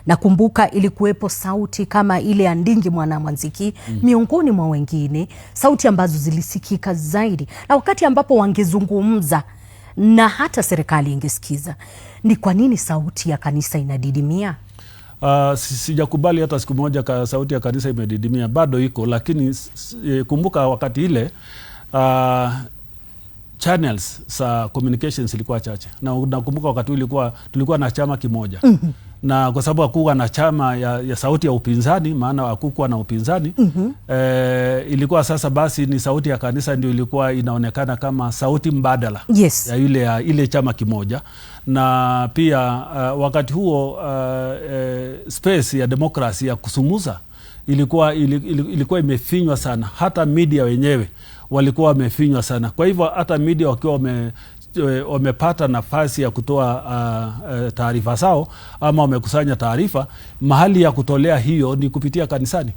Nakumbuka ilikuwepo sauti kama ile ya Ndingi Mwanamwanziki miongoni mwa wengine, sauti ambazo zilisikika zaidi, na wakati ambapo wangezungumza na hata serikali ingesikiza. Ni kwa nini sauti ya kanisa inadidimia? Sijakubali hata siku moja sauti ya kanisa imedidimia, bado iko, lakini kumbuka wakati ile channels za communications ilikuwa chache, na nakumbuka wakati tulikuwa na chama kimoja. Na kwa sababu hakuwa na chama ya sauti ya upinzani, maana hakukuwa na upinzani, ilikuwa sasa basi ni sauti ya kanisa ndio ilikuwa inaonekana kama sauti mbadala ya ile chama kimoja. Na pia wakati huo space ya demokrasi ya kusumuza ilikuwa imefinywa sana, hata media wenyewe walikuwa wamefinywa sana. Kwa hivyo hata media wakiwa wamepata nafasi ya kutoa taarifa zao ama wamekusanya taarifa, mahali ya kutolea hiyo ni kupitia kanisani.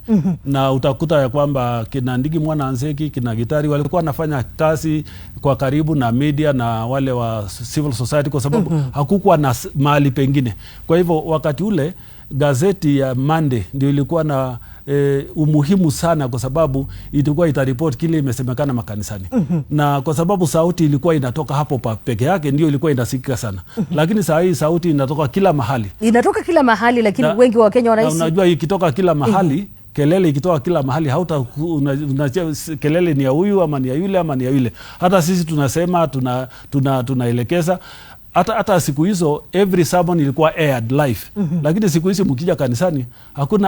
Na utakuta ya kwamba kina Ndingi Mwananzeki, kina Gitari walikuwa wanafanya kazi kwa karibu na media na wale wa civil society, kwa sababu hakukuwa na mahali pengine. Kwa hivyo wakati ule gazeti ya Monday ndio ilikuwa na umuhimu sana, kwa sababu ilikuwa itaripoti kile imesemekana makanisani. Na kwa sababu sauti ilikuwa inatoka hapo peke yake, ndio ilikuwa inasikika sana. Lakini saa hii sauti inatoka kila mahali. Inatoka kila mahali, lakini wengi wa Kenya wanahisi, unajua ikitoka kila mahali, kelele ikitoka kila mahali, kelele ni ya huyu ama ni ya yule ama ni ya yule. Hata sisi tunasema tunaelekeza. Hata siku hizo every sermon ilikuwa aired live. Lakini siku hizi mkija kanisani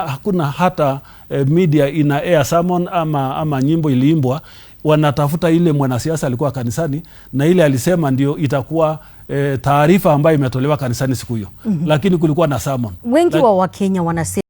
hakuna hata media ina air sermon ama nyimbo iliimbwa. Wanatafuta ile mwanasiasa alikuwa kanisani na ile alisema ndio itakuwa taarifa ambayo imetolewa kanisani siku hiyo. Lakini kulikuwa na sermon. Wengi wa Wakenya wanasema